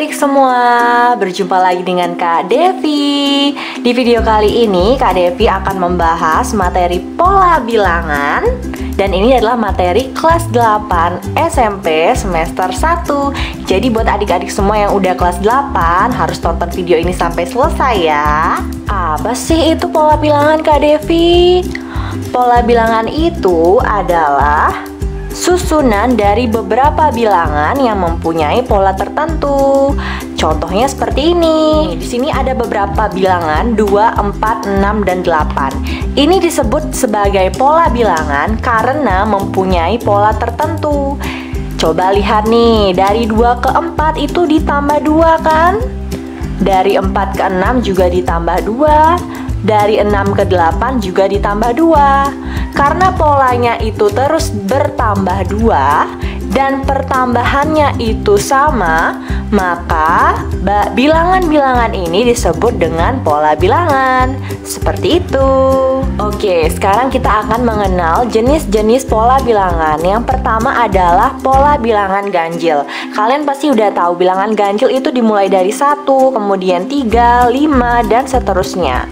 adik-adik semua, berjumpa lagi dengan Kak Devi. Di video kali ini Kak Devi akan membahas materi pola bilangan. Dan ini adalah materi kelas 8 SMP semester 1. Jadi buat adik-adik semua yang udah kelas 8 harus tonton video ini sampai selesai ya. Apa sih itu pola bilangan Kak Devi? Pola bilangan itu adalah susunan dari beberapa bilangan yang mempunyai pola tertentu. Contohnya seperti ini. Di sini ada beberapa bilangan 2, 4, 6, dan 8. Ini disebut sebagai pola bilangan karena mempunyai pola tertentu. Coba lihat nih, dari 2 ke 4 itu ditambah 2 kan? Dari 4 ke 6 juga ditambah 2. Dari 6 ke 8 juga ditambah 2. Karena polanya itu terus bertambah 2 dan pertambahannya itu sama, maka bilangan-bilangan ini disebut dengan pola bilangan. Seperti itu. Oke, sekarang kita akan mengenal jenis-jenis pola bilangan. Yang pertama adalah pola bilangan ganjil. Kalian pasti udah tahu bilangan ganjil itu dimulai dari 1, kemudian 3, 5, dan seterusnya.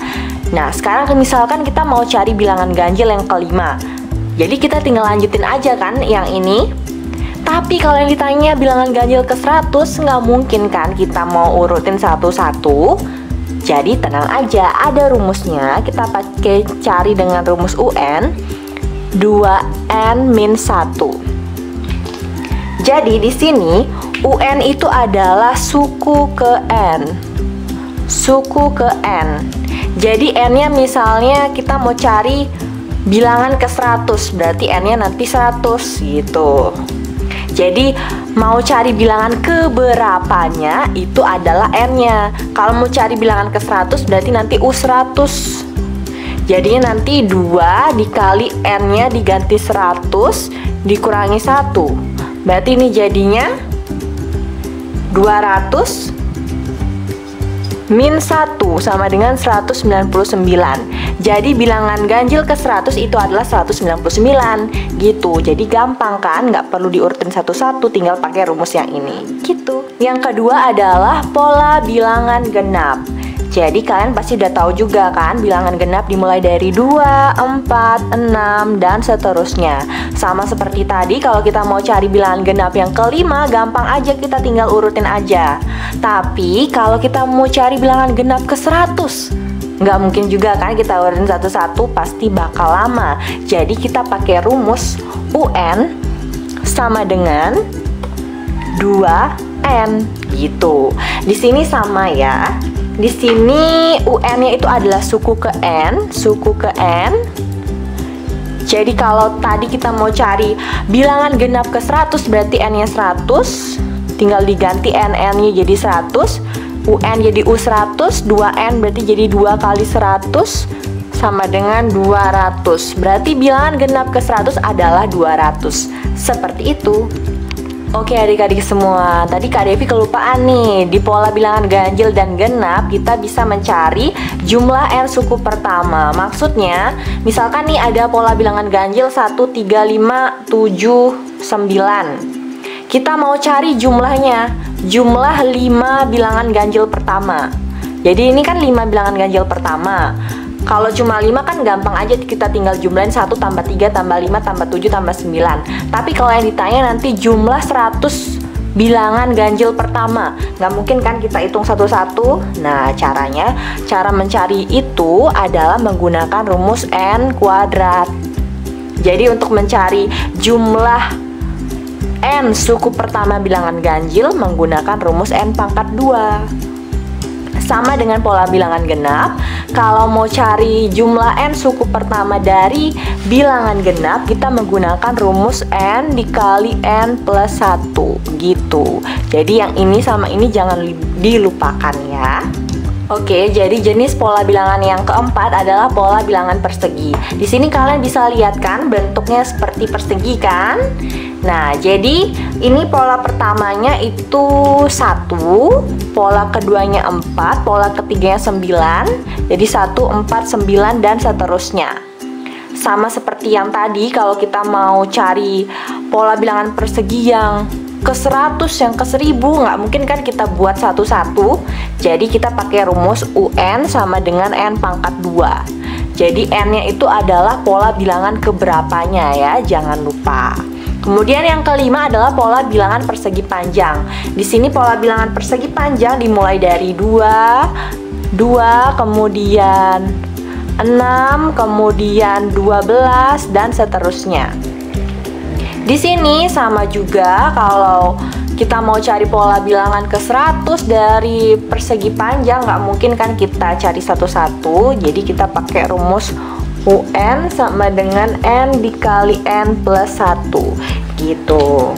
Nah, sekarang misalkan kita mau cari bilangan ganjil yang kelima. Jadi kita tinggal lanjutin aja kan yang ini. Tapi kalau yang ditanya bilangan ganjil ke 100, nggak mungkin kan kita mau urutin satu-satu. Jadi tenang aja, ada rumusnya. Kita pakai cari dengan rumus UN 2n-1. Jadi di sini UN itu adalah suku ke N. Suku ke N. Jadi N-nya misalnya kita mau cari bilangan ke 100, berarti N-nya nanti 100 gitu. Jadi mau cari bilangan ke berapanya itu adalah N-nya. Kalau mau cari bilangan ke 100 berarti nanti U100. Jadinya nanti 2 dikali N-nya diganti 100 dikurangi 1. Berarti ini jadinya 200 min 1 sama dengan 199. Jadi bilangan ganjil ke 100 itu adalah 199 gitu. Jadi gampang kan, nggak perlu diurutin satu-satu, tinggal pakai rumus yang ini gitu. Yang kedua adalah pola bilangan genap. Jadi kalian pasti udah tahu juga kan, bilangan genap dimulai dari 2, 4, 6, dan seterusnya. Sama seperti tadi, kalau kita mau cari bilangan genap yang kelima, gampang aja, kita tinggal urutin aja. Tapi kalau kita mau cari bilangan genap ke 100, nggak mungkin juga kan kita urutin satu-satu, pasti bakal lama. Jadi kita pakai rumus UN sama dengan 2N gitu. Di sini sama ya. Di sini UN-nya itu adalah suku ke N, suku ke N. Jadi kalau tadi kita mau cari bilangan genap ke 100 berarti N-nya 100. Tinggal diganti N-nya jadi 100. UN jadi U100, 2N berarti jadi 2 kali 100 sama dengan 200. Berarti bilangan genap ke 100 adalah 200. Seperti itu. Oke adik-adik semua, tadi Kak Devi kelupaan nih. Di pola bilangan ganjil dan genap kita bisa mencari jumlah N suku pertama. Maksudnya, misalkan nih ada pola bilangan ganjil 1, 3, 5, 7, 9. Kita mau cari jumlahnya, jumlah 5 bilangan ganjil pertama. Jadi ini kan 5 bilangan ganjil pertama. Kalau cuma 5 kan gampang aja, kita tinggal jumlahin 1 tambah 3 tambah 5 tambah 7 tambah 9. Tapi kalau yang ditanya nanti jumlah 100 bilangan ganjil pertama, nggak mungkin kan kita hitung satu-satu. Nah cara mencari itu adalah menggunakan rumus N kuadrat. Jadi untuk mencari jumlah N suku pertama bilangan ganjil menggunakan rumus N pangkat 2. Sama dengan pola bilangan genap, kalau mau cari jumlah N suku pertama dari bilangan genap, kita menggunakan rumus N dikali N plus 1 gitu. Jadi yang ini sama ini jangan dilupakan ya. Oke, jadi jenis pola bilangan yang keempat adalah pola bilangan persegi. Di sini kalian bisa lihat kan bentuknya seperti persegi kan? Nah, jadi ini pola pertamanya itu 1, pola keduanya 4, pola ketiganya 9. Jadi 1, 4, 9 dan seterusnya. Sama seperti yang tadi, kalau kita mau cari pola bilangan persegi yang ke 100, yang ke 1000, nggak mungkin kan kita buat satu-satu. Jadi kita pakai rumus UN sama dengan N pangkat 2. Jadi N-nya itu adalah pola bilangan keberapanya ya, jangan lupa. Kemudian yang kelima adalah pola bilangan persegi panjang. Di sini pola bilangan persegi panjang dimulai dari 2, kemudian 6, kemudian 12, dan seterusnya. Di sini sama juga, kalau kita mau cari pola bilangan ke 100 dari persegi panjang, nggak mungkin kan kita cari satu-satu. Jadi kita pakai rumus UN sama dengan N dikali N plus 1 gitu.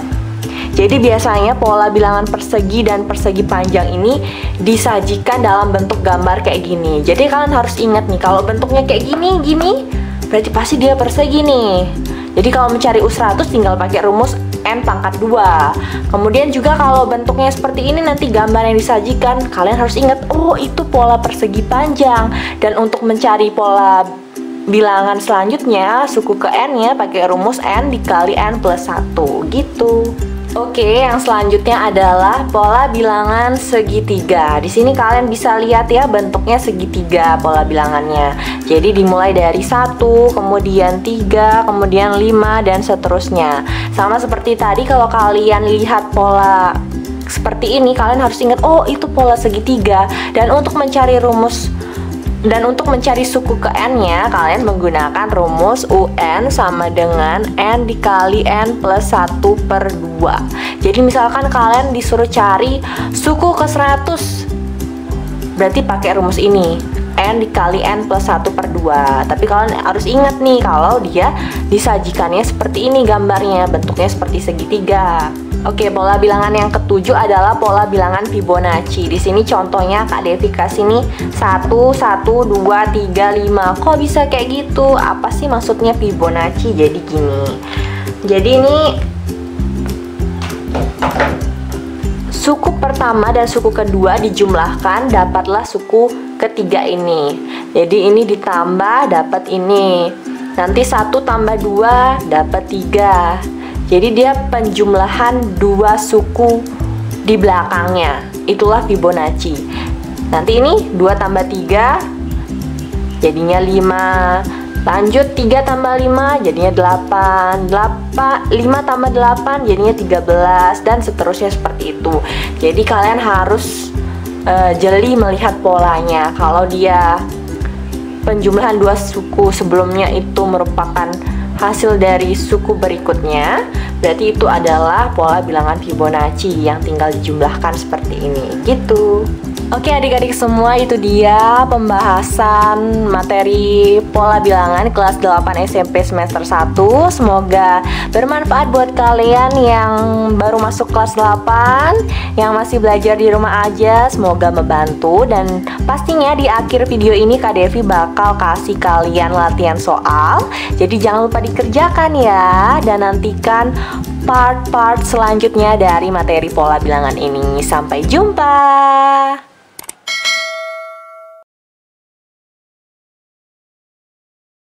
Jadi biasanya pola bilangan persegi dan persegi panjang ini disajikan dalam bentuk gambar kayak gini. Jadi kalian harus ingat nih, kalau bentuknya kayak gini, berarti pasti dia persegi nih. Jadi kalau mencari U100 tinggal pakai rumus N pangkat 2. Kemudian juga kalau bentuknya seperti ini, nanti gambar yang disajikan, kalian harus ingat, oh itu pola persegi panjang. Dan untuk mencari pola bilangan selanjutnya, suku ke N-nya pakai rumus N dikali N plus 1 gitu. Oke, yang selanjutnya adalah pola bilangan segitiga. Di sini kalian bisa lihat ya, bentuknya segitiga pola bilangannya. Jadi dimulai dari 1, kemudian 3, kemudian 5, dan seterusnya. Sama seperti tadi, kalau kalian lihat pola seperti ini, kalian harus ingat, oh itu pola segitiga. Dan untuk mencari suku ke N-nya, kalian menggunakan rumus UN sama dengan N dikali N plus 1 per 2. Jadi misalkan kalian disuruh cari suku ke 100, berarti pakai rumus ini, N dikali N plus 1 per 2. Tapi kalian harus ingat nih, kalau dia disajikannya seperti ini gambarnya, bentuknya seperti segitiga. Oke, pola bilangan yang ketujuh adalah pola bilangan Fibonacci. Di sini contohnya Kak Devi kasih nih 1, 1, 2, 3, 5. Kok bisa kayak gitu? Apa sih maksudnya Fibonacci? Jadi gini. Jadi ini suku pertama dan suku kedua dijumlahkan, dapatlah suku ketiga ini. Jadi ini ditambah dapat ini. Nanti 1 tambah 2 dapat 3. Jadi dia penjumlahan dua suku di belakangnya. Itulah Fibonacci. Nanti ini 2 tambah 3 jadinya 5. Lanjut 3 tambah 5 jadinya 8. 5 tambah 8 jadinya 13, dan seterusnya seperti itu. Jadi kalian harus jeli melihat polanya. Kalau dia penjumlahan dua suku sebelumnya itu merupakan hasil dari suku berikutnya, berarti itu adalah pola bilangan Fibonacci yang tinggal dijumlahkan seperti ini gitu. Oke adik-adik semua, itu dia pembahasan materi pola bilangan kelas 8 SMP semester 1. Semoga bermanfaat buat kalian yang baru masuk kelas 8, yang masih belajar di rumah aja. Semoga membantu, dan pastinya di akhir video ini Kak Devi bakal kasih kalian latihan soal. Jadi jangan lupa dikerjakan ya, dan nantikan part-part selanjutnya dari materi pola bilangan ini. Sampai jumpa.